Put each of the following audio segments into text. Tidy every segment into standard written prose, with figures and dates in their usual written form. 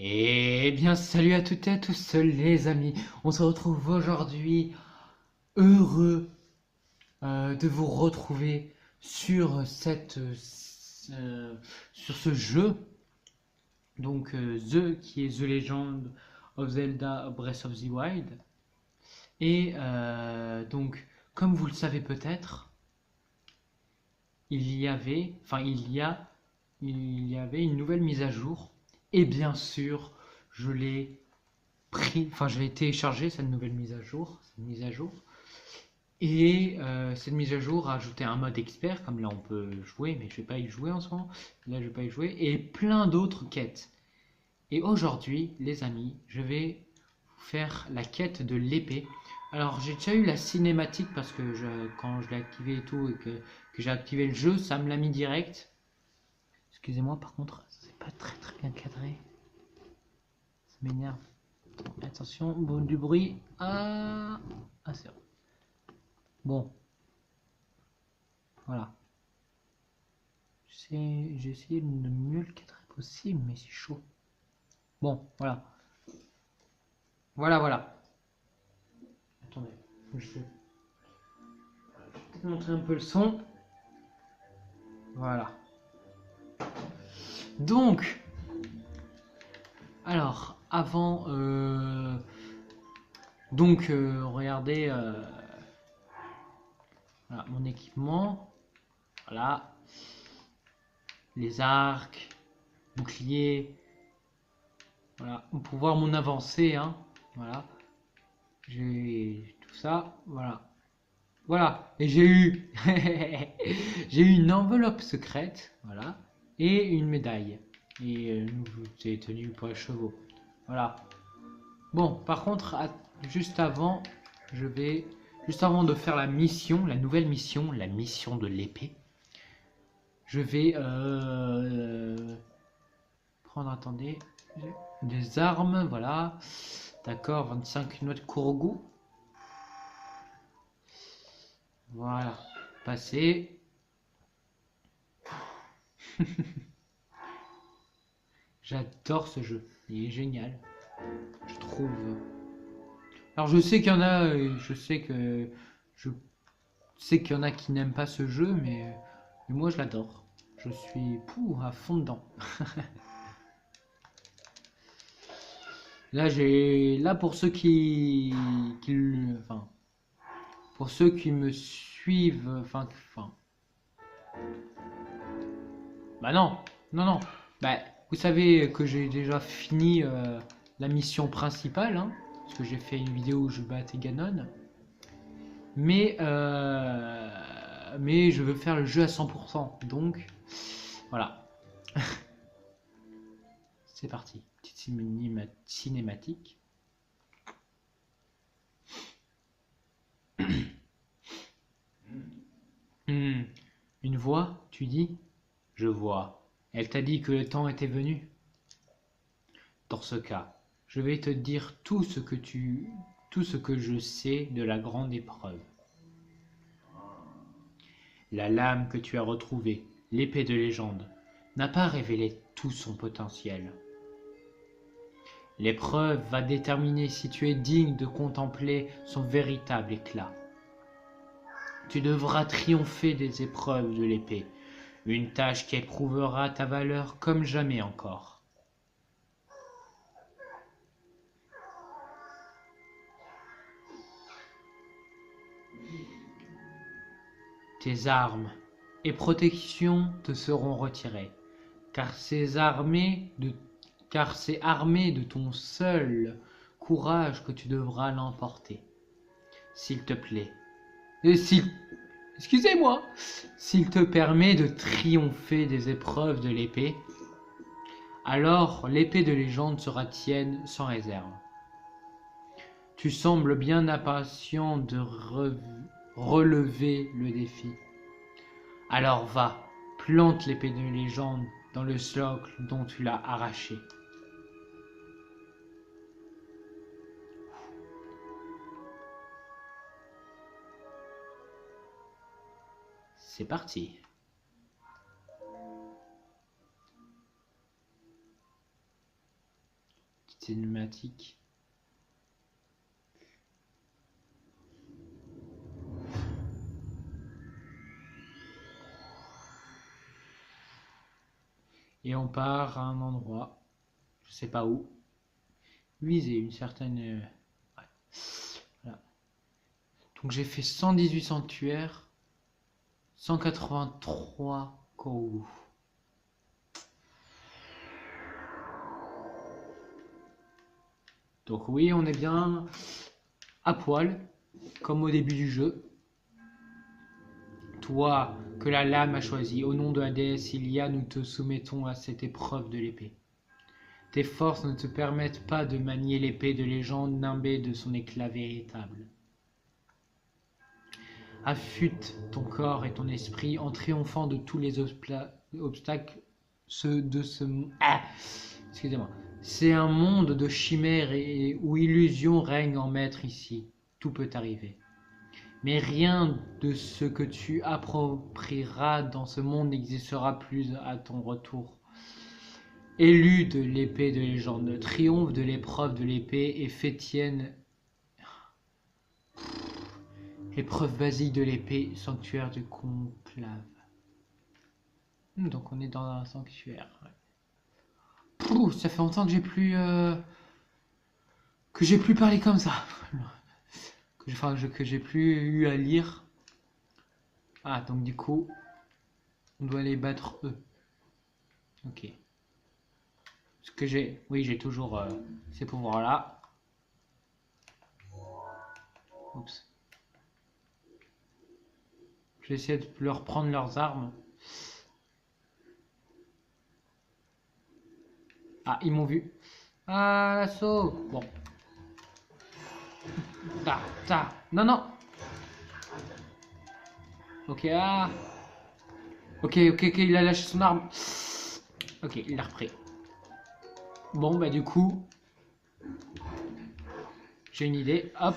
Eh bien, salut à toutes et à tous les amis. On se retrouve aujourd'hui heureux de vous retrouver sur sur ce jeu. Donc, qui est The Legend of Zelda Breath of the Wild. Et donc, comme vous le savez peut-être, il y avait une nouvelle mise à jour. Et bien sûr, je l'ai je l'ai téléchargé cette mise à jour. Et cette mise à jour a ajouté un mode expert, comme là on peut jouer, mais je vais pas y jouer en ce moment. Là je vais pas y jouer, et plein d'autres quêtes. Et aujourd'hui, les amis, je vais vous faire la quête de l'épée. Alors j'ai déjà eu la cinématique parce que quand je l'ai activé et tout, et que j'ai activé le jeu, ça me l'a mis direct. Excusez-moi, par contre, c'est pas très bien cadré. Ça m'énerve. Attention, bon, du bruit. C'est bon. Bon, voilà. J'ai essayé de mieux le cadrer possible, mais c'est chaud. Bon, voilà. Voilà. Attendez, je vais peut-être montrer un peu le son. Voilà. Donc, alors, avant... regardez voilà, mon équipement. Voilà. Les arcs, boucliers. Voilà, pour voir mon avancée, hein. Voilà. J'ai tout ça, voilà. Voilà, et j'ai eu j'ai eu une enveloppe secrète, voilà, et une médaille. Et c'est tenu pour les chevaux. Voilà. Bon, par contre, juste avant, je vais juste avant de faire la mission, la nouvelle mission, la mission de l'épée, je vais prendre, attendez, des armes, voilà. D'accord, 25 noix de Kurogu. Voilà, passer. J'adore ce jeu, il est génial, je trouve. Alors je sais qu'il y en a, je sais qu'il y en a qui n'aiment pas ce jeu, mais moi je l'adore. Je suis à fond dedans. Là pour ceux enfin, pour ceux qui me suivent, bah non. Bah, vous savez que j'ai déjà fini la mission principale, hein, parce que j'ai fait une vidéo où je battais Ganon. Mais je veux faire le jeu à 100%. Donc, voilà. C'est parti. Petite cinématique. Hmm. Une voix, tu dis? Je vois. Elle t'a dit que le temps était venu? Dans ce cas, je vais te dire tout ce que je sais de la grande épreuve. La lame que tu as retrouvée, l'épée de légende, n'a pas révélé tout son potentiel. L'épreuve va déterminer si tu es digne de contempler son véritable éclat. Tu devras triompher des épreuves de l'épée, une tâche qui éprouvera ta valeur comme jamais encore. Tes armes et protections te seront retirées, car c'est armé de ton seul courage que tu devras l'emporter. S'il te plaît, et s'il excusez-moi, s'il te permet de triompher des épreuves de l'épée, alors l'épée de légende sera tienne sans réserve. Tu sembles bien impatient de relever le défi. Alors va, plante l'épée de légende dans le socle dont tu l'as arraché. C'est parti. petite cinématique. Et on part à un endroit, je sais pas où, viser une certaine... ouais. Voilà. Donc j'ai fait 118 sanctuaires, 183 Kourou. Donc oui, on est bien à poil, comme au début du jeu. Toi, que la lame a choisi, au nom de la déesse Ilia, nous te soumettons à cette épreuve de l'épée. Tes forces ne te permettent pas de manier l'épée de légende nimbée de son éclat véritable. Affûte ton corps et ton esprit en triomphant de tous les obstacles de ce... Ah, excusez-moi. C'est un monde de chimères et où illusion règne en maître ici. Tout peut arriver. Mais rien de ce que tu approprieras dans ce monde n'existera plus à ton retour. Élu de l'épée de légende, triomphe de l'épreuve de l'épée et fétienne. Épreuve basique de l'épée, sanctuaire du conclave. Donc on est dans un sanctuaire. Pouh, ça fait longtemps que j'ai plus parlé comme ça. Que j'ai plus eu à lire. Ah, donc du coup, on doit aller battre eux. Ok. Ce que j'ai... Oui, j'ai toujours ces pouvoirs-là. Oups. Je vais essayer de leur prendre leurs armes. Ah, ils m'ont vu. Ah, l'assaut. Bon. Non, non. Ok, ah. Ok, il a lâché son arme. Ok, il l'a repris. Bon, bah du coup, j'ai une idée. Hop.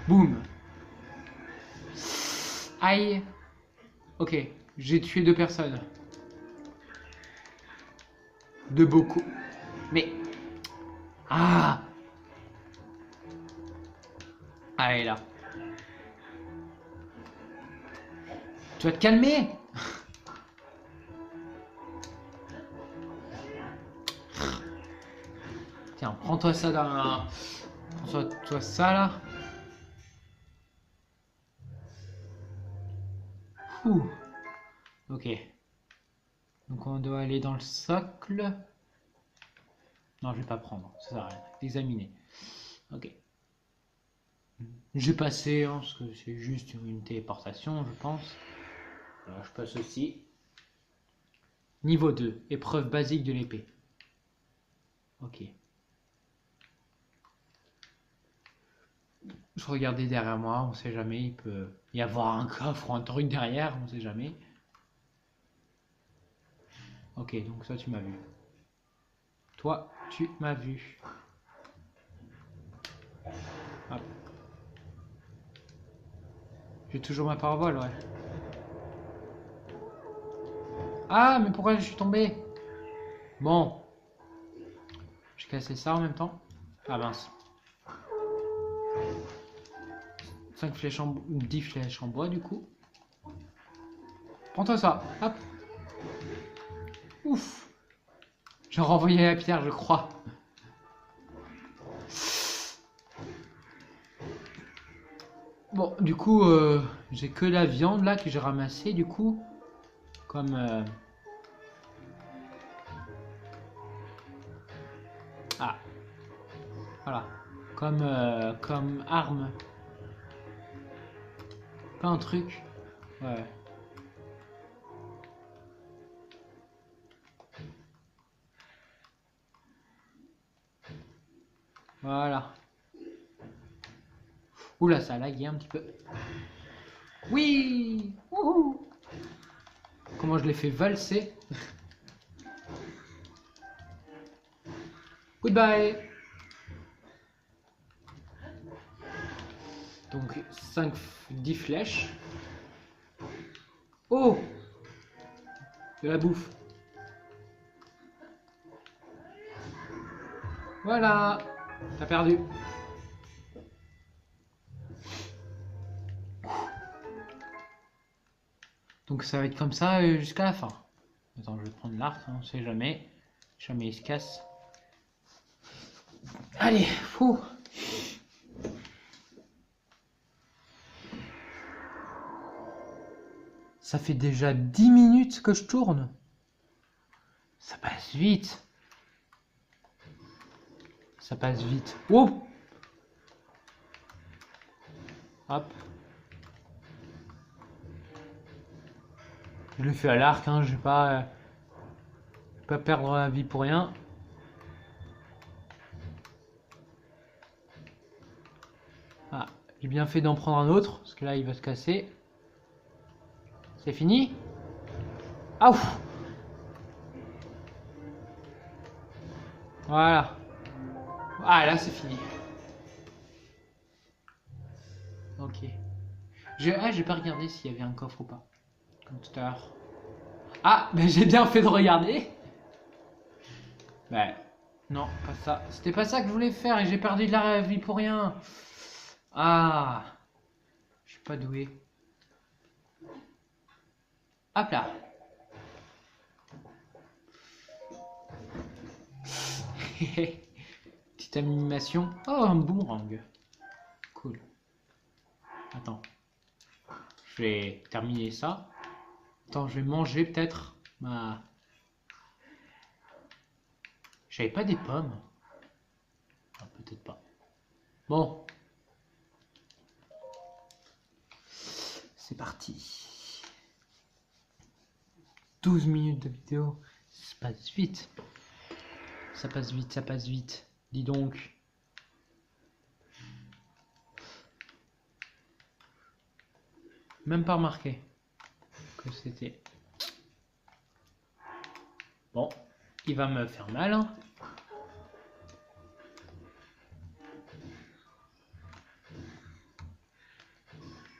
Boum. Aïe. Ok, j'ai tué 2 personnes. De beaucoup. Mais... Ah. Allez, là. Tu vas te calmer. Tiens, prends-toi ça dans la... Prends-toi ça, là. Ouh. Ok. Donc on doit aller dans le socle. Non, je vais pas prendre. Ça sert à rien. Examiner. Ok. J'ai passé, hein, parce que c'est juste une téléportation, je pense. Alors, je passe aussi. Niveau 2. Épreuve basique de l'épée. Ok. Je regardais derrière moi, on sait jamais, il peut y avoir un coffre ou un truc derrière, on sait jamais. Ok, donc ça tu m'as vu. Toi, tu m'as vu. Hop. J'ai toujours ma parabole, ouais. Ah, mais pourquoi je suis tombé? Bon. J'ai cassé ça en même temps. Ah mince. 5 flèches en... 10 flèches en bois du coup. Prends-toi ça. Hop. Ouf. J'ai renvoyé la pierre, je crois. Bon, du coup, j'ai que la viande là que j'ai ramassée du coup. Comme... Ah. Voilà. Comme arme. Pas un truc. Ouais. Voilà. Oula, ça a lagué un petit peu. Oui. Wouhou. Comment je l'ai fait valser. Goodbye. Donc 10 flèches. Oh. De la bouffe. Voilà. T'as perdu. Donc ça va être comme ça jusqu'à la fin. Attends, je vais prendre l'arc, hein, on sait jamais. Jamais il se casse. Allez, fou. Ça fait déjà 10 minutes que je tourne. Ça passe vite. Ça passe vite. Oh! Hop. Je le fais à l'arc, hein, je vais pas perdre la vie pour rien. Ah, j'ai bien fait d'en prendre un autre, parce que là il va se casser. C'est fini? Ah ouf! Voilà. Ah là c'est fini. Ok. J'ai pas regardé s'il y avait un coffre ou pas. Comme tout à l'heure. Ah, ben j'ai bien fait de regarder. Ben, non, pas ça. C'était pas ça que je voulais faire et j'ai perdu de la vie pour rien. Ah, je suis pas doué. Hop là. Petite animation. Oh, un boomerang. Cool. Attends. Je vais terminer ça. Attends, je vais manger peut-être. Ah. J'avais pas des pommes. Ah, peut-être pas. Bon. C'est parti. 12 minutes de vidéo. Ça passe vite. Ça passe vite, ça passe vite. Dis donc. Même pas remarqué que c'était... Bon, il va me faire mal. Hein.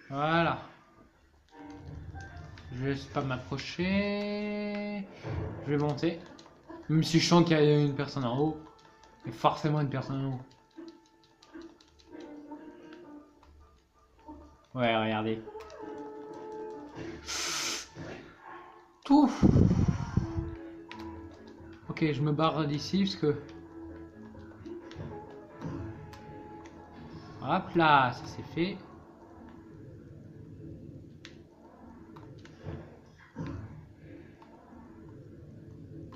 Voilà. Je laisse pas m'approcher. Je vais monter. Même si je sens qu'il y a une personne en haut. Il y a forcément une personne en haut. Ouais, regardez. Tout. Ok, je me barre d'ici parce que... Hop là, ça c'est fait.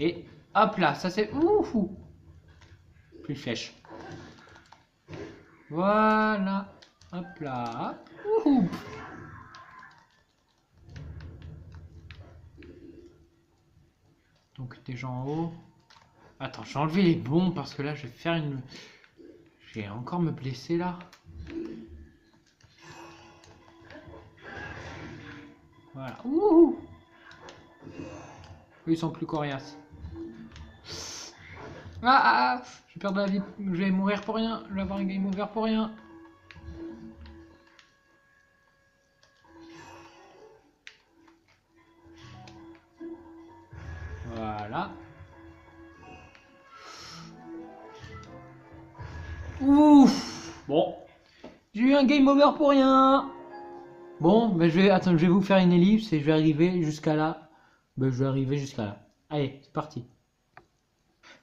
Et hop là, ça c'est... Ouf. Plus de flèche. Voilà. Hop là. Ouh. Donc des gens en haut. Attends, je vais enlever les bombes parce que là je vais faire une... Je vais encore me blesser là. Voilà. Ouh. Eux, ils sont plus coriaces. Ah, je vais perdre la vie. Je vais mourir pour rien. Je vais avoir un game over pour rien. Voilà. Ouf. Bon. J'ai eu un game over pour rien. Bon, ben je vais vous faire une ellipse et je vais arriver jusqu'à là. Ben, je vais arriver jusqu'à là. Allez, c'est parti.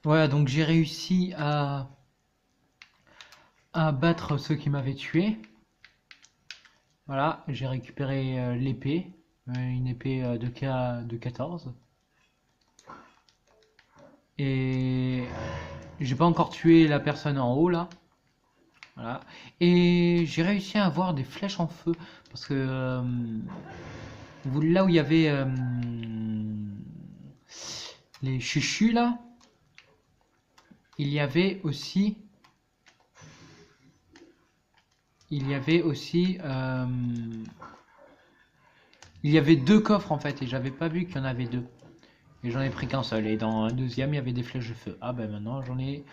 Voilà, donc j'ai réussi à battre ceux qui m'avaient tué. Voilà, j'ai récupéré l'épée, une épée de 14. Et j'ai pas encore tué la personne en haut là. Voilà. Et j'ai réussi à avoir des flèches en feu. Parce que là où il y avait les chuchus là, il y avait aussi il y avait deux coffres en fait et j'avais pas vu qu'il y en avait deux. Et j'en ai pris qu'un seul. Et dans un deuxième, il y avait des flèches de feu. Ah ben maintenant, j'en ai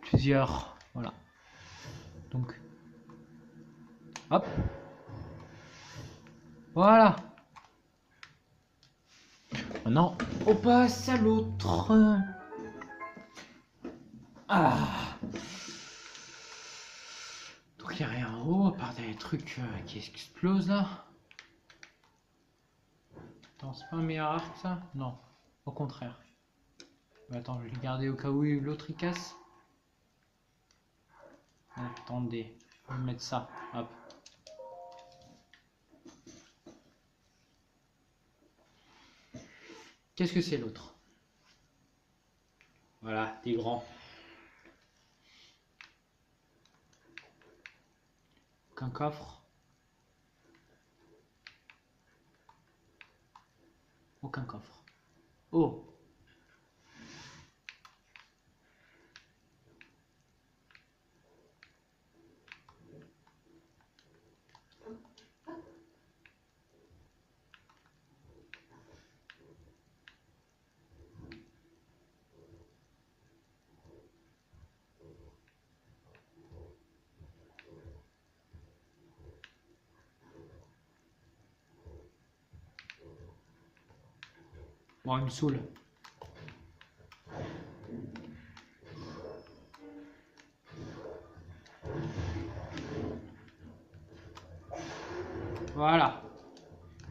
plusieurs. Voilà. Donc, hop. Voilà. Maintenant, on passe à l'autre. Ah. Donc il n'y a rien en haut, à part des trucs qui explosent là. Attends, c'est pas un meilleur arc ça? Non, au contraire. Mais attends, je vais le garder au cas où l'autre il casse. Attendez, je vais mettre ça. Hop. Qu'est-ce que c'est l'autre? Voilà, des grands. Aucun coffre. Aucun coffre. Oh! Bon, il me saoule. Voilà.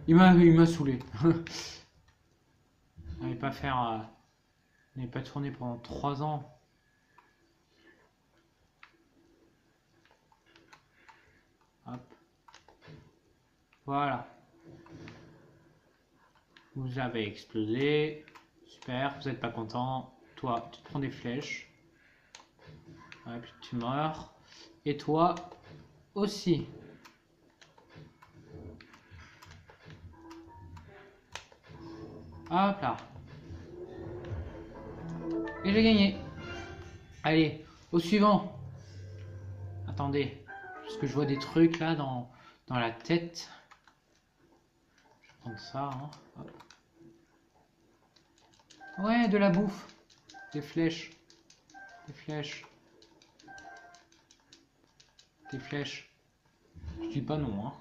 Il m'a saoulé. On n'allait pas faire... on n'allait pas tourner pendant 3 ans. Hop. Voilà. Vous avez explosé. Super, vous n'êtes pas content. Toi, tu te prends des flèches. Et puis tu meurs. Et toi aussi. Hop là. Et j'ai gagné. Allez, au suivant. Attendez. Parce que je vois des trucs là dans la tête. Je vais prendre ça. Hein. Hop. Ouais, de la bouffe. Des flèches. Des flèches. Des flèches. Je dis pas non. Hein.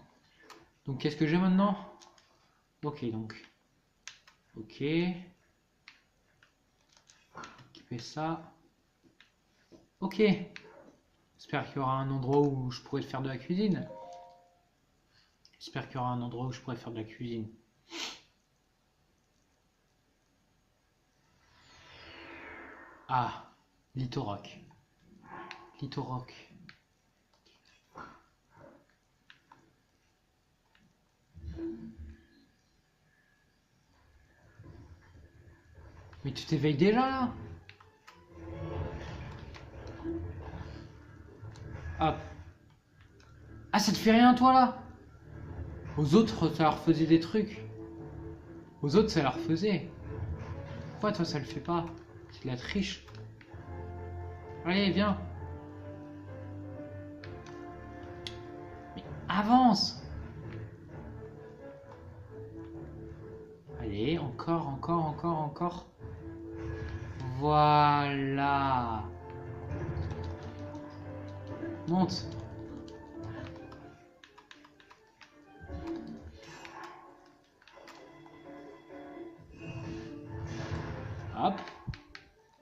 Donc qu'est-ce que j'ai maintenant? Ok, donc. Ok. Équiper ça. Ok. J'espère qu'il y aura un endroit où je pourrais faire de la cuisine. J'espère qu'il y aura un endroit où je pourrais faire de la cuisine. Ah, Lithorock. Lithorock. Mais tu t'éveilles déjà là? Hop. Ah, ça te fait rien toi là? Aux autres, ça leur faisait des trucs. Aux autres, ça leur faisait. Pourquoi toi, ça le fait pas? C'est de la triche. Allez, viens. Mais avance. Allez, encore, encore, encore, encore. Voilà. Monte. Hop.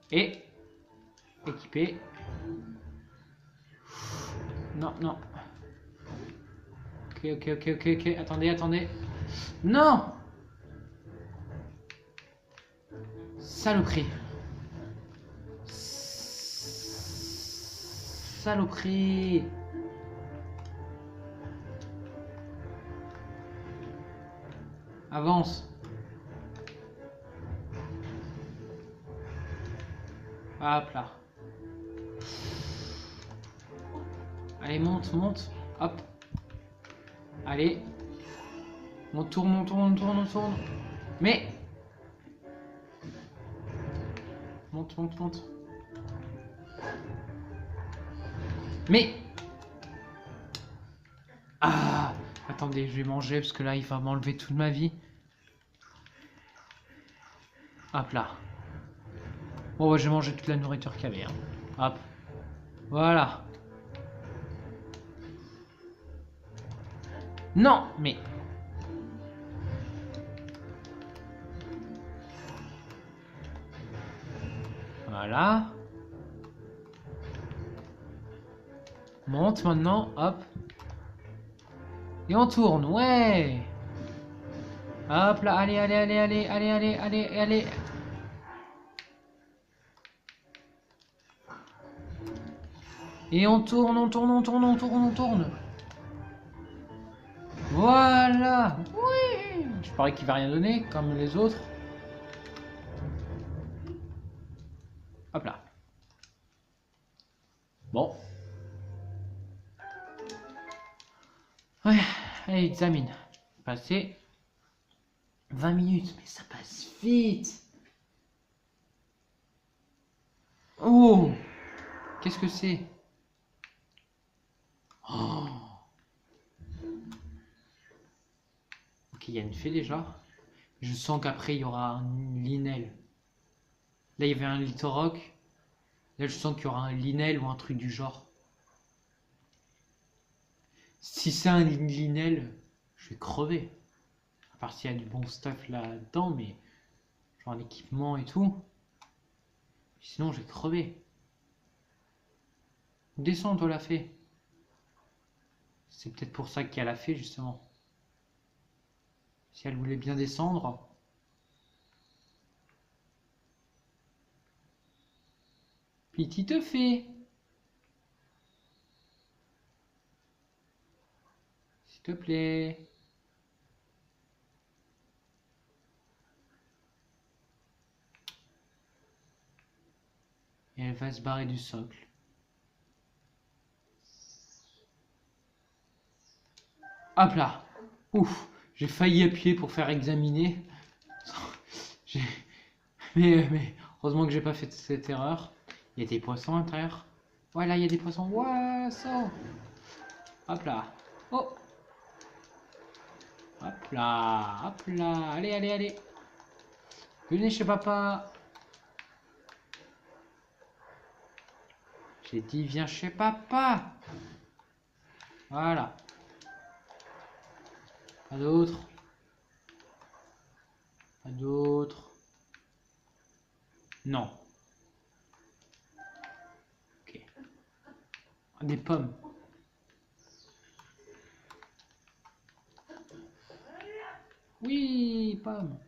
Et équipé. Non, non. Ok, ok, ok, ok, ok. Attendez, attendez. Non! Saloperie. Saloperie. Avance. Hop là. Allez, monte, monte. Hop. Allez. On tourne, on tourne, on tourne, on tourne. Mais. Monte, monte, monte. Mais. Ah. Attendez, je vais manger parce que là, il va m'enlever toute ma vie. Hop là. Bon, ouais, j'ai mangé toute la nourriture qu'il y avait. Hein. Hop. Voilà. Non, mais... Voilà. Monte maintenant, hop. Et on tourne, ouais. Hop là, allez, allez, allez, allez, allez, allez, allez, allez. Et on tourne, on tourne, on tourne, on tourne, on tourne. Voilà. Oui. Je parie qu'il va rien donner, comme les autres. Hop là. Bon. Ouais, allez, examine. Passé 20 minutes, mais ça passe vite. Oh, qu'est-ce que c'est? Oh. Ok, il y a une fée déjà. Je sens qu'après, il y aura un linel. Là, il y avait un Littorock. Là, je sens qu'il y aura un linel ou un truc du genre. Si c'est un linel, je vais crever. À part s'il y a du bon stuff là-dedans, mais genre l'équipement et tout. Sinon, je vais crever. Descends, toi, la fée. C'est peut-être pour ça qu'il y a la fée, justement. Si elle voulait bien descendre. Petite fée. S'il te plaît. Et elle va se barrer du socle. Hop là. Ouf. J'ai failli appuyer pour faire examiner. Mais heureusement que j'ai pas fait cette erreur. Il y a des poissons à l'intérieur. Voilà, il y a des poissons. Poissons. Hop là. Oh. Hop là. Hop là. Allez, allez, allez. Venez chez papa. J'ai dit viens chez papa. Voilà. Pas d'autre. Pas d'autre. Non. Ok. Des pommes. Oui, pommes.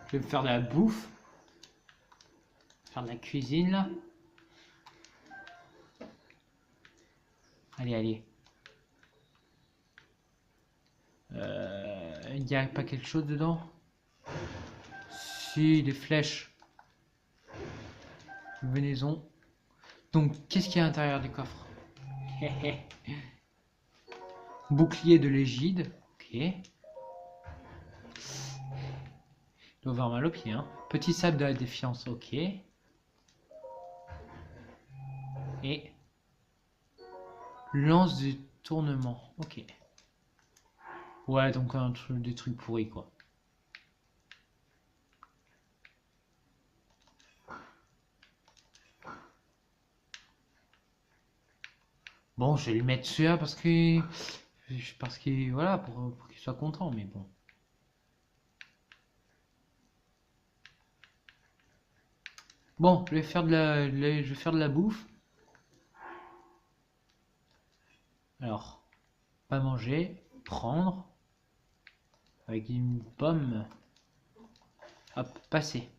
Je vais me faire de la bouffe. Faire de la cuisine là. Allez, allez. Il n'y a pas quelque chose dedans? Si, des flèches. Venaison. Donc, qu'est-ce qu'il y a à l'intérieur du coffre? Bouclier de l'égide. Ok. Il doit avoir mal aux pieds. Hein. Petit sable de la défiance. Ok. Et lance du tournement. Ok. Ouais, donc des trucs pourris quoi. Bon, je vais lui mettre celui-là parce que voilà, pour qu'il soit content, mais bon. Bon, je vais faire de la bouffe. Alors, pas manger, prendre avec une pomme. Hop, passer.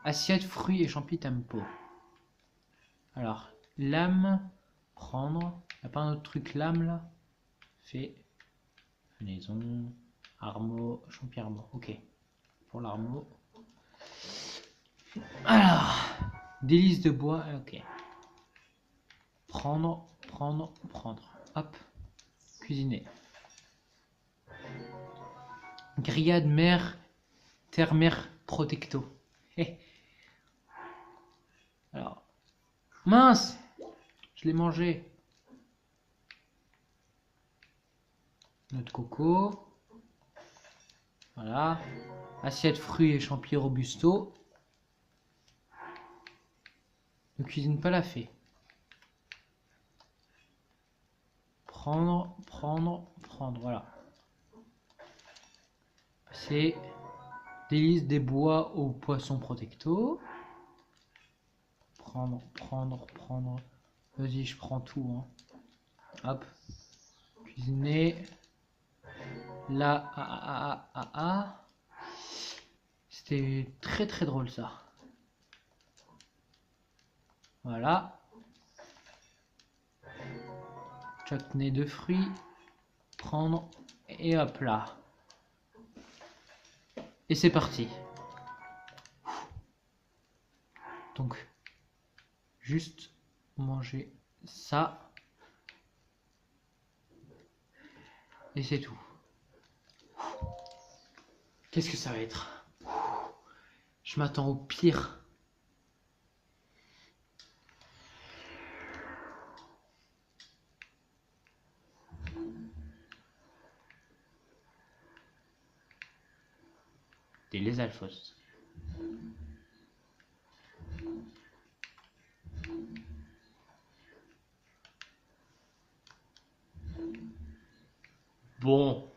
Assiette, fruits et champi tempo. Alors, lame, prendre. Il n'y a pas un autre truc lame là? Fait. Fenaison. Armeau. Champi armeau. Ok. Pour l'armeau. Alors. Délice de bois. Ok. Prendre, prendre, prendre. Hop. Cuisiner. Grillade mère. Terre-mère protecto. Alors. Mince! Je l'ai mangé. Noix de coco. Voilà. Assiette fruits et champi robusto. Ne cuisine pas la fée. Prendre, prendre, prendre. Voilà. C'est délice des bois au poisson protecto. Prendre, prendre, prendre. Vas-y, je prends tout. Hein. Hop. Cuisiner. Là, C'était très très drôle ça. Voilà. Chutney de fruits. Prendre. Et hop là. Et c'est parti. Donc, juste manger ça. Et c'est tout. Qu'est-ce que ça va être? Je m'attends au pire. Les alphos. Bon.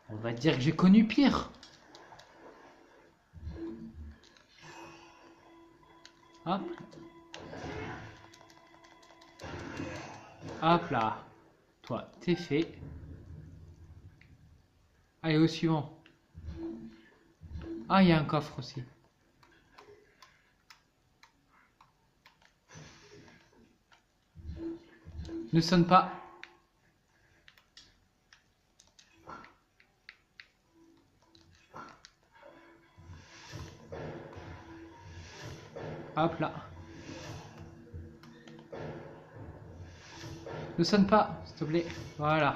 On va dire que j'ai connu pire. Hop. Hop là. Toi, t'es fait. Allez, au suivant. Ah, il y a un coffre aussi. Ne sonne pas. Hop là. Ne sonne pas, s'il te plaît. Voilà.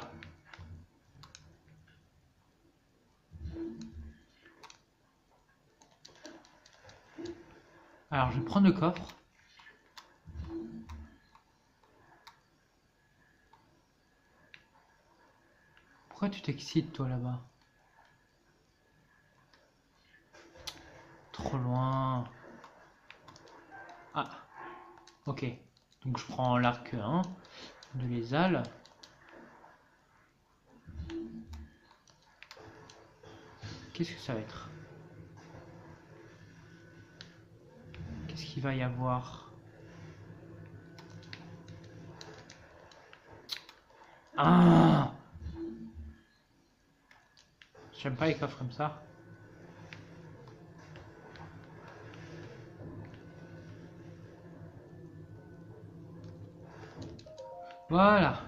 Alors, je vais prendre le coffre. Pourquoi tu t'excites, toi, là-bas? Trop loin. Ah, ok. Donc, je prends l'arc 1 de l'Ézal. Qu'est-ce que ça va être? Qu'est-ce qu'il va y avoir? Ah! J'aime pas les coffres comme ça. Voilà.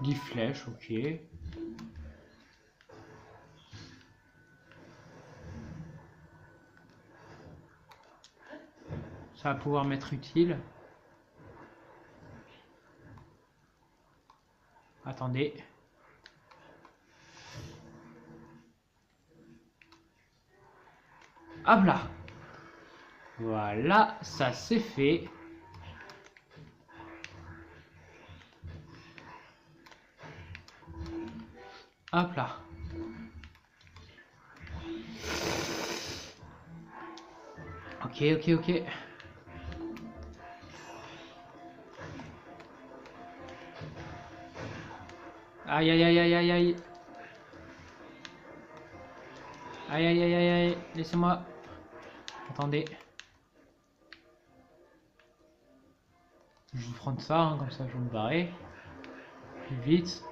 10 flèches, ok. Ça va pouvoir m'être utile. Attendez. Hop là. Voilà, ça c'est fait. Hop là. Ok, ok, ok. Aïe, aïe, aïe, aïe, aïe, aïe. Aïe, aïe, aïe, aïe, aïe. Laissez-moi. Attendez. Je vais prendre ça, hein, comme ça je vais me barrer. Plus vite.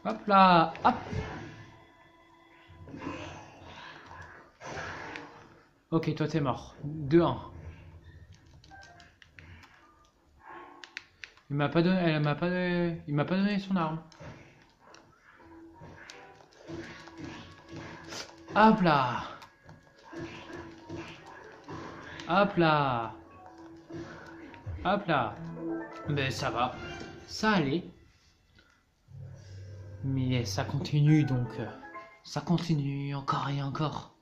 Hop là. Hop. Ok, toi t'es mort. 2-1. Il m'a pas donné. Elle m'a pas donné. Il m'a pas donné son arme. Hop là. Hop là. Hop là. Ben ça va. Ça allait. Mais ça continue donc. Ça continue encore et encore.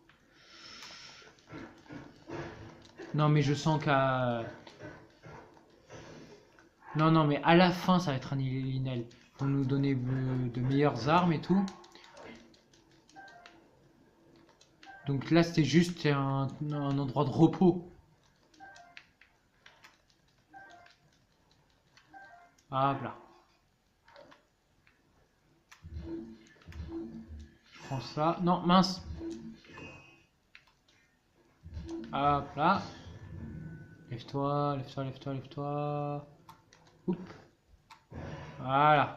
Non mais je sens qu'à... Non, non, mais à la fin, ça va être un Linel. Pour nous donner de meilleures armes et tout. Donc là, c'était juste un endroit de repos. Hop là. Je prends ça. Non, mince. Hop là. Lève-toi, lève-toi, lève-toi, lève-toi. Oups. Voilà.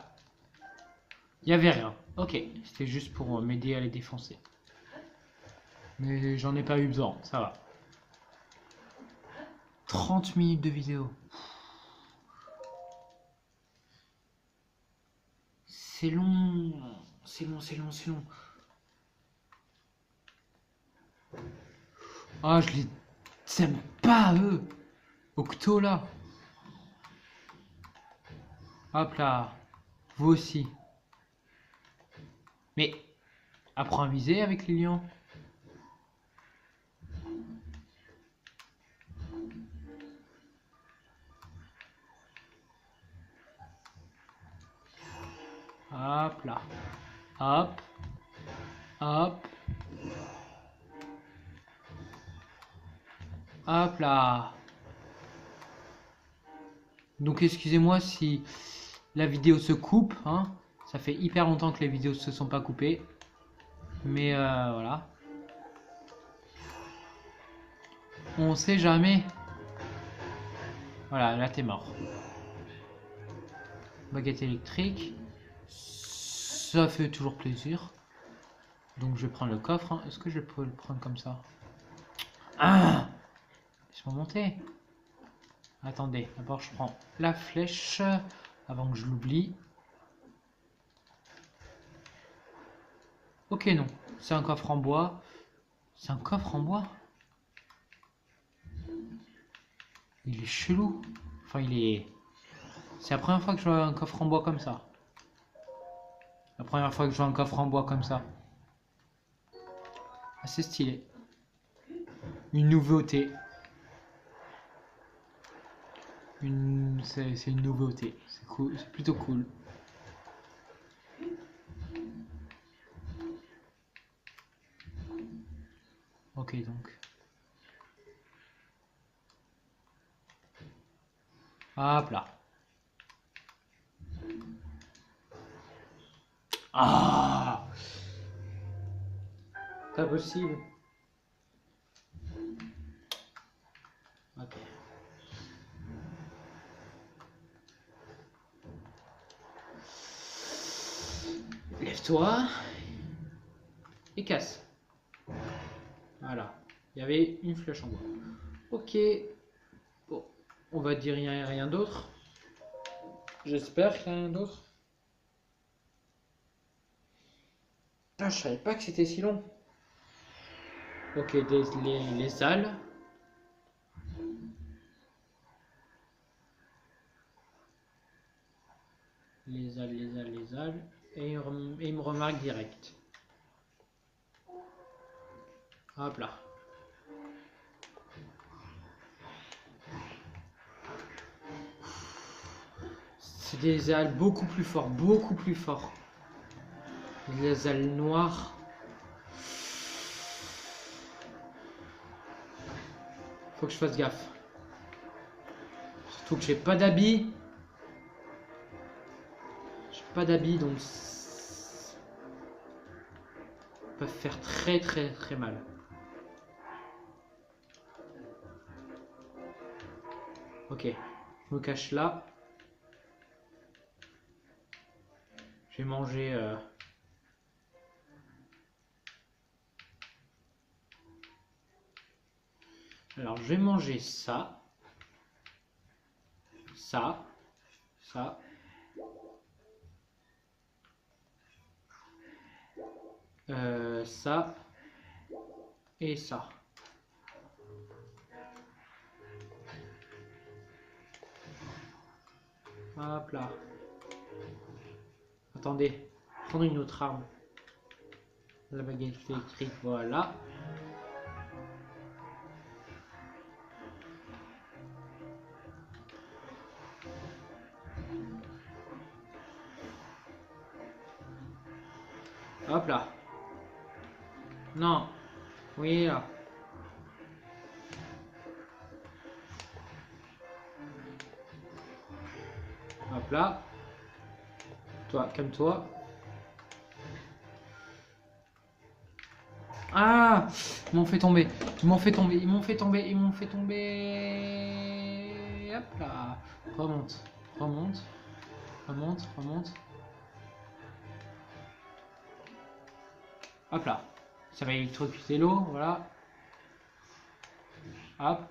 Il n'y avait rien. Ok, c'était juste pour m'aider à les défoncer. Mais j'en ai pas eu besoin, ça va. 30 minutes de vidéo. C'est long. C'est long, c'est long, c'est long. Ah, je les aime pas, eux. Octo, là. Hop là. Vous aussi. Mais, apprends à viser avec les lions. Hop là. Hop. Hop. Hop là. Donc excusez-moi si la vidéo se coupe, hein. Ça fait hyper longtemps que les vidéos se sont pas coupées. Mais voilà. On sait jamais. Voilà, là t'es mort. Baguette électrique. Ça fait toujours plaisir. Donc je vais prendre le coffre. Hein. Est-ce que je peux le prendre comme ça? Ah! Laisse-moi monter. Attendez, d'abord je prends la flèche avant que je l'oublie. Ok, non. C'est un coffre en bois. C'est un coffre en bois? Il est chelou. Enfin, il est... C'est la première fois que je vois un coffre en bois comme ça. La première fois que je vois un coffre en bois comme ça. Assez stylé. Une nouveauté. C'est une nouveauté. C'est cool. C'est plutôt cool. Ok, donc. Hop là. Ah! Pas possible. Ok. Lève-toi. Et casse. Voilà. Il y avait une flèche en bois. Ok. Bon. On va dire rien d'autre. J'espère qu'il n'y a rien d'autre. Ah, je savais pas que c'était si long. Ok, les salles. Les salles. Et il me remarque direct. Hop là. C'est des ailes beaucoup plus forts, beaucoup plus forts. Les ailes noires. Faut que je fasse gaffe. Surtout que j'ai pas d'habit. J'ai pas d'habit donc ça peut faire très mal. Ok, je me cache là. Je vais manger. Alors, je vais manger ça. Ça. Ça. Ça. Et ça. Hop là. Attendez. Prendre une autre arme. La baguette électrique, voilà. Hop là. Non. Oui, là. Hop. Hop là. Toi, calme-toi. Ah! Ils m'ont fait tomber. Ils m'ont fait tomber. Ils m'ont fait tomber. Ils m'ont fait tomber. Hop là. Remonte. Remonte. Remonte. Remonte. Hop là. Ça va électrocuter l'eau. Voilà. Hop.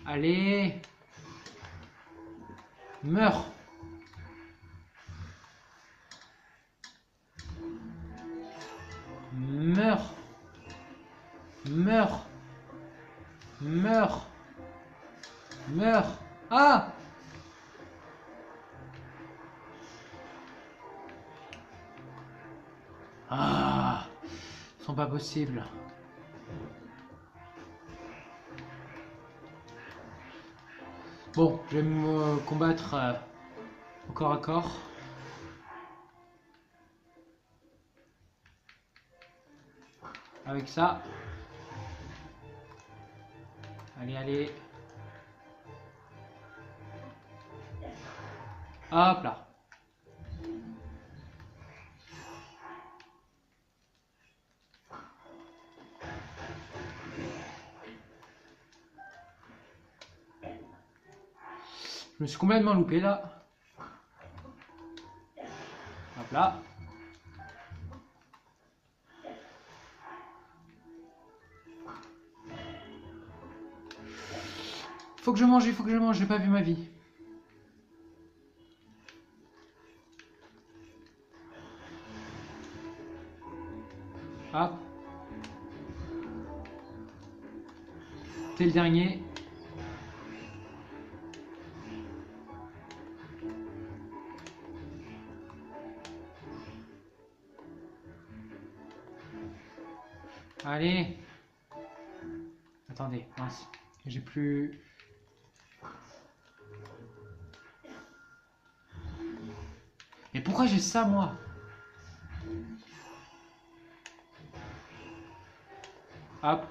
Allez. Meurs. Meurs. Meurs. Meurs. Meurs. Ah! Ah! Ils sont pas possibles. Bon, je vais me combattre au corps à corps. Avec ça. Allez, allez. Hop là. Je me suis complètement loupé là. Hop là. Faut que je mange, il faut que je mange, j'ai pas vu ma vie. Hop. T'es le dernier. Allez. Attendez, mince. J'ai plus... Mais pourquoi j'ai ça, moi? Hop.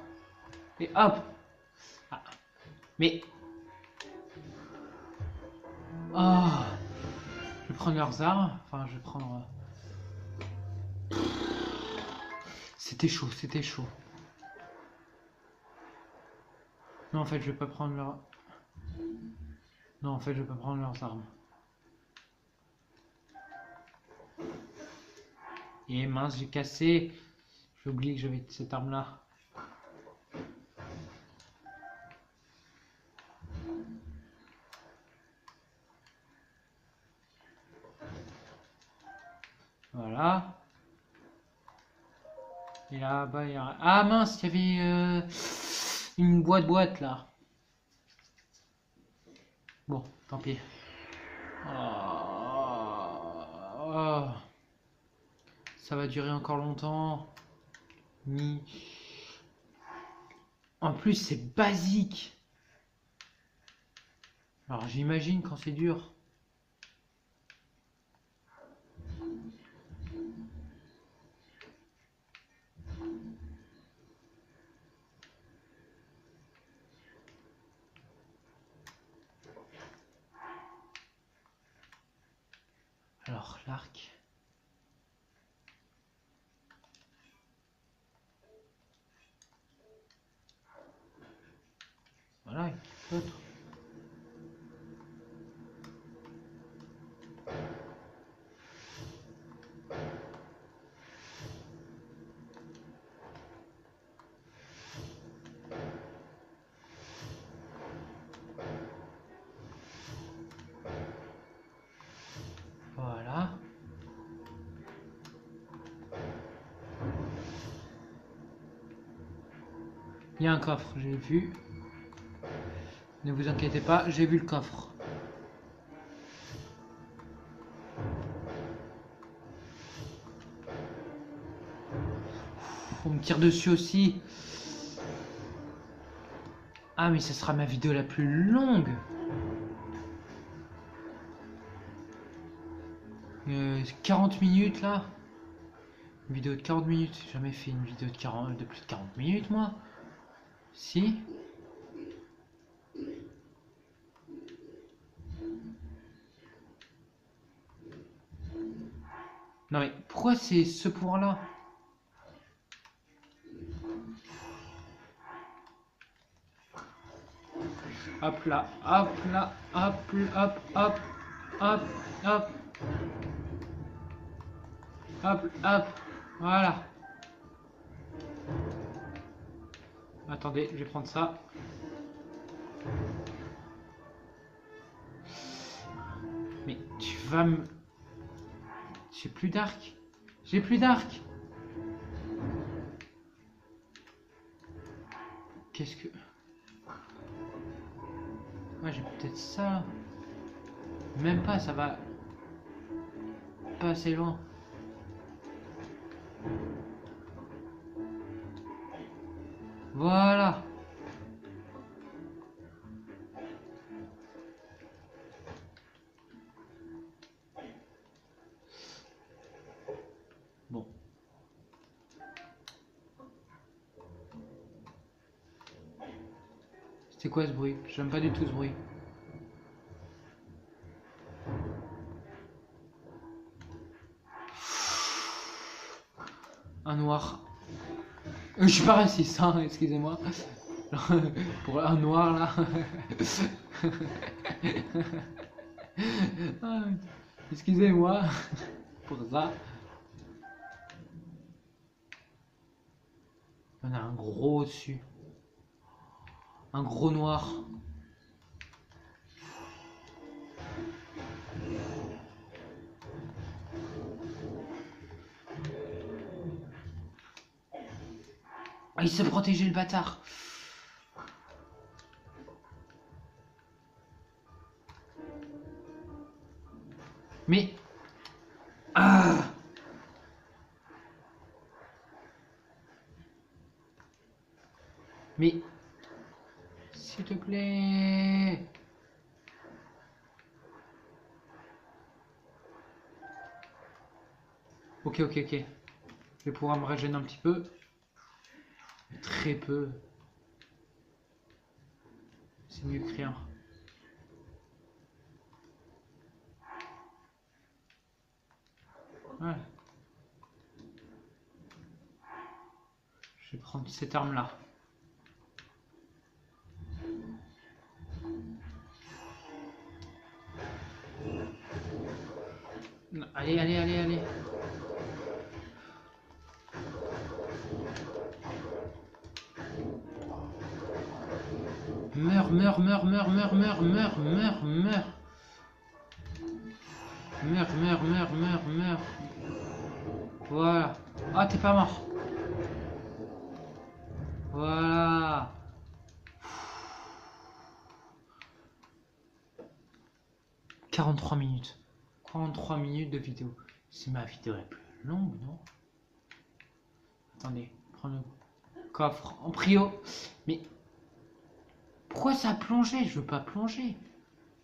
Et hop. Ah. Mais... Oh. Je vais prendre leurs armes. Enfin, je vais prendre... C'était chaud, c'était chaud. Non, en fait, je vais pas prendre leur... Non, en fait, je vais pas prendre leurs armes. Et mince, j'ai cassé. J'ai oublié que j'avais cette arme-là. Voilà. Et là-bas, il y a... Ah mince, il y avait une boîte là. Bon, tant pis. Oh. Ça va durer encore longtemps. En plus, c'est basique. Alors j'imagine quand c'est dur. Alors l'arc. Voilà, l'autre. Voilà. Il y a un coffre, j'ai vu. Ne vous inquiétez pas, j'ai vu le coffre. On me tire dessus aussi. Ah, mais ce sera ma vidéo la plus longue. 40 minutes là. Une vidéo de 40 minutes. J'ai jamais fait une vidéo de plus de 40 minutes, moi. Si. Non mais pourquoi c'est ce point-là? Hop là, hop là, hop, hop, hop, hop, hop, hop, hop, voilà. Attendez, je vais prendre ça. Mais tu vas me... J'ai plus d'arc. J'ai plus d'arc. Qu'est-ce que... Ouais, j'ai peut-être ça. Même pas, ça va pas assez loin. Voilà. Bon. C'était quoi ce bruit? J'aime pas du tout ce bruit. Un noir. Je suis pas raciste, hein, excusez-moi. Pour un noir là. Ah, excusez-moi pour ça. Il y en a un gros dessus. Un gros noir. Ah, il s'est protégé le bâtard. Mais... Ah! Mais... S'il te plaît... Ok, ok, ok. Je vais pouvoir me régénérer un petit peu. Très peu. C'est mieux que rien. Ouais. Je vais prendre cette arme-là. Allez, allez, allez, allez. Meurs, meurs, meurs, meurs, meurs, meurs, meurs, meurs, meurs. Meurs, meurs, meurs, meurs, meurs. Voilà. Ah, t'es pas mort. Voilà. 43 minutes. 43 minutes de vidéo. C'est ma vidéo la plus longue, non? Attendez, prends le coffre en prio. Mais pourquoi ça a plongé? Je veux pas plonger.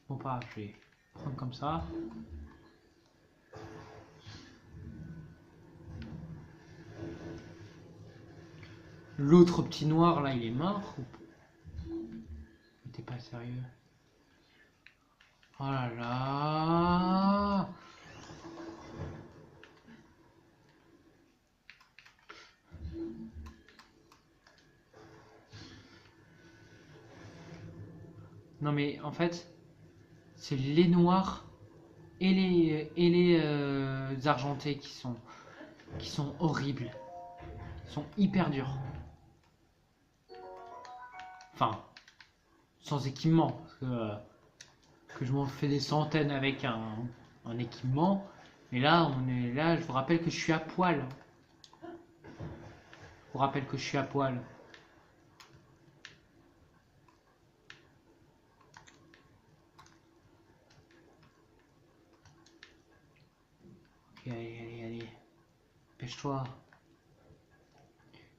Bon, pas, je vais prendre comme ça. L'autre petit noir là, il est mort. T'es pas sérieux? Oh là là. Non mais en fait, c'est les noirs et les argentés qui sont horribles. Ils sont hyper durs. Enfin, sans équipement. Parce que je m'en fais des centaines avec un équipement. Mais là, là, je vous rappelle que je suis à poil. Je vous rappelle que je suis à poil. Ok, allez, allez, allez. Dépêche-toi.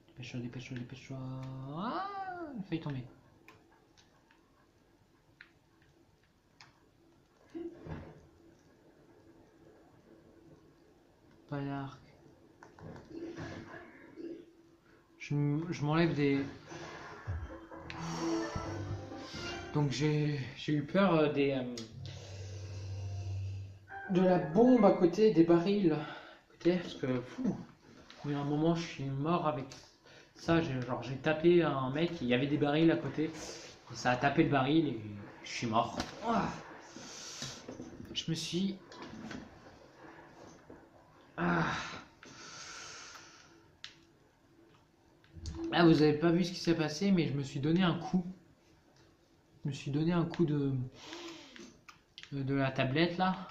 Dépêche-toi, dépêche-toi, dépêche-toi. Ah, il a failli tomber. Pas d'arc. Je m'enlève des... Donc j'ai eu peur de la bombe à côté, des barils à profiter parce que fou, mais à un moment je suis mort avec ça. J'ai tapé un mec, il y avait des barils à côté, et ça a tapé le baril et je suis mort. Ah. Je me suis... Ah. Là, vous avez pas vu ce qui s'est passé, mais je me suis donné un coup. Je me suis donné un coup de la tablette là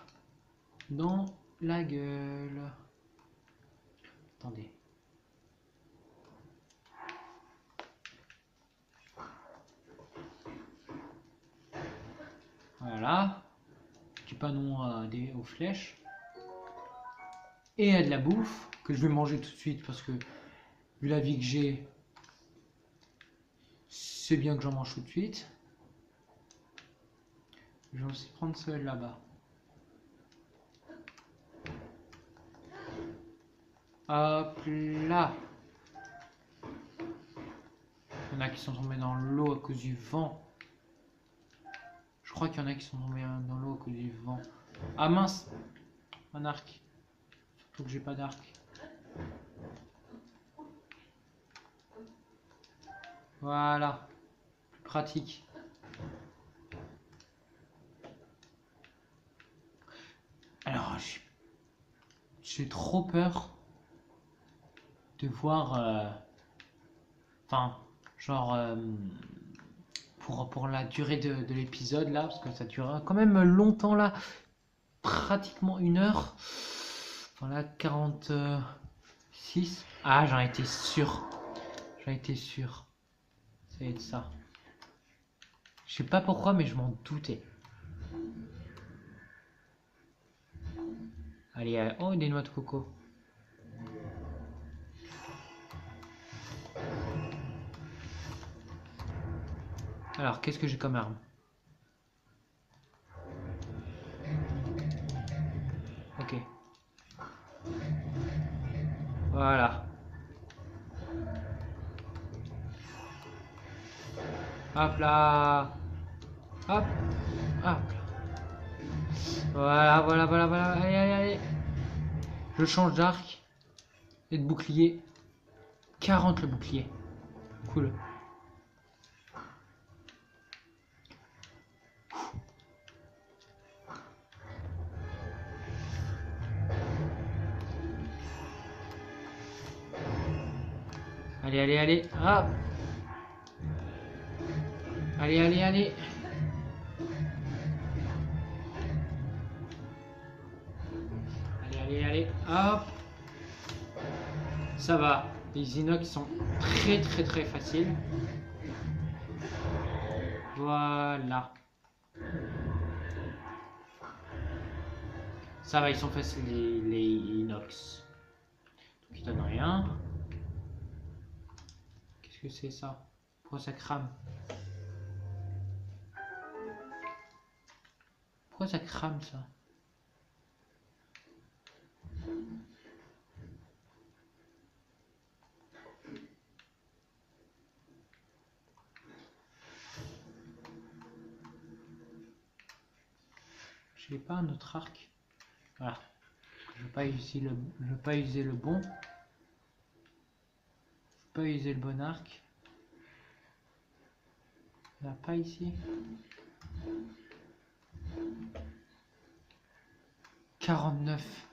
dans la gueule. Attendez. Voilà. Petit panon aux flèches. Et à de la bouffe que je vais manger tout de suite parce que vu la vie que j'ai, c'est bien que j'en mange tout de suite. Je vais aussi prendre celle là-bas. Hop là. Il y en a qui sont tombés dans l'eau à cause du vent. Je crois qu'il y en a qui sont tombés dans l'eau à cause du vent. Ah mince, un arc. Surtout que j'ai pas d'arc. Voilà, plus pratique. Alors, j'ai trop peur de voir... Enfin, genre... pour la durée de l'épisode là, parce que ça durera quand même longtemps là, pratiquement 1 heure. Enfin là, 46. Ah, j'en étais sûr. J'en étais sûr. Ça va être ça. Je sais pas pourquoi, mais je m'en doutais. Allez, oh, des noix de coco. Alors, qu'est-ce que j'ai comme arme? Ok. Voilà. Hop là. Hop. Hop. Voilà, voilà, voilà, voilà. Allez, allez, allez. Je change d'arc et de bouclier. 40 le bouclier. Cool. Allez, allez, allez. Hop. Allez, allez, allez. Allez, allez, allez. Hop. Ça va. Les inox sont très, très, très faciles. Voilà. Ça va, ils sont faciles les inox. Donc ils donnent rien. Qu'est-ce que c'est ça? Pourquoi ça crame? Pourquoi ça crame ça? J'ai pas un autre arc. Voilà. Je vais pas utiliser je vais pas user le bon. Je vais pas user le bon arc. Il n'y en a pas ici. 49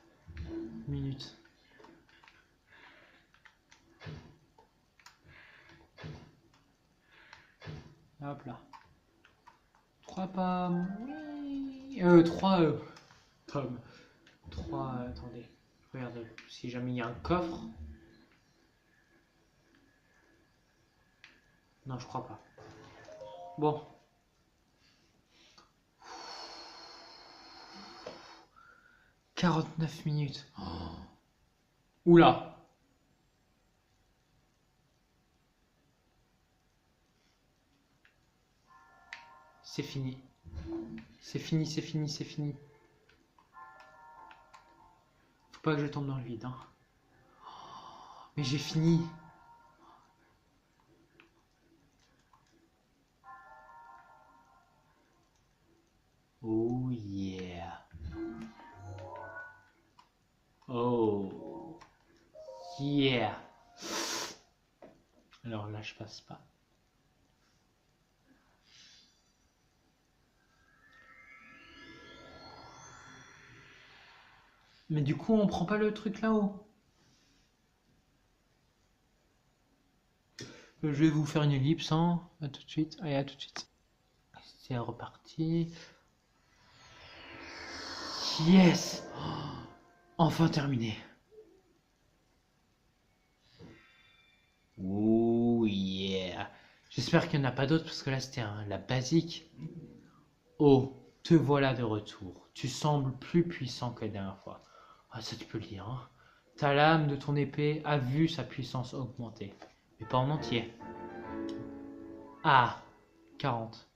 minutes. Hop là. 3 pommes. Oui. 3 pommes. 3. Attendez. Je regarde si jamais il y a un coffre. Non, je crois pas. Bon. « 49 minutes. Oh. Oula. C'est fini. C'est fini, c'est fini, c'est fini. Faut pas que je tombe dans le vide. Hein. Mais j'ai fini. Oh yeah. Oh. Yeah. Alors là, je passe pas. Mais du coup, on prend pas le truc là-haut. Je vais vous faire une ellipse, hein. À tout de suite. Allez, à tout de suite. C'est reparti. Yes! Enfin terminé. Oh yeah. J'espère qu'il n'y en a pas d'autres parce que là c'était la basique. Oh, te voilà de retour. Tu sembles plus puissant que la dernière fois. Ah, ça tu peux le dire, hein. Ta lame de ton épée a vu sa puissance augmenter. Mais pas en entier. Ah, 40.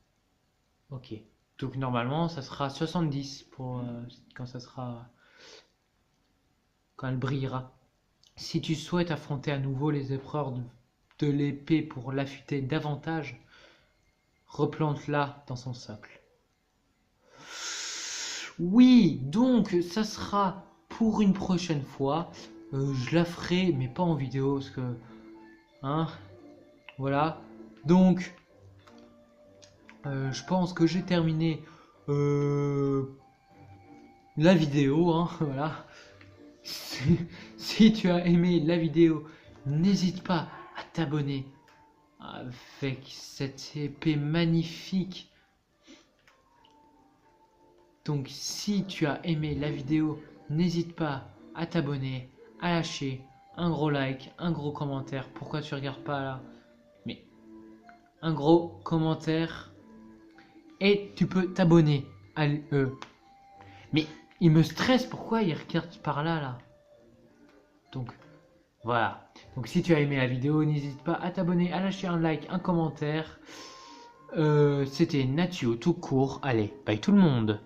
Ok. Donc normalement ça sera 70 pour quand ça sera. Quand elle brillera. Si tu souhaites affronter à nouveau les épreuves de l'épée pour l'affûter davantage, replante-la dans son socle. Oui, donc ça sera pour une prochaine fois. Je la ferai, mais pas en vidéo, parce que... Hein, voilà. Donc, je pense que j'ai terminé la vidéo, hein, voilà. Si tu as aimé la vidéo, n'hésite pas à t'abonner avec cette épée magnifique. Donc si tu as aimé la vidéo, n'hésite pas à t'abonner, à lâcher un gros like, un gros commentaire. Pourquoi tu regardes pas là? Mais un gros commentaire. Et tu peux t'abonner à Mais il me stresse, pourquoi il regarde par là là? Donc voilà. Donc si tu as aimé la vidéo, n'hésite pas à t'abonner, à lâcher un like, un commentaire. C'était Natio tout court. Allez, bye tout le monde.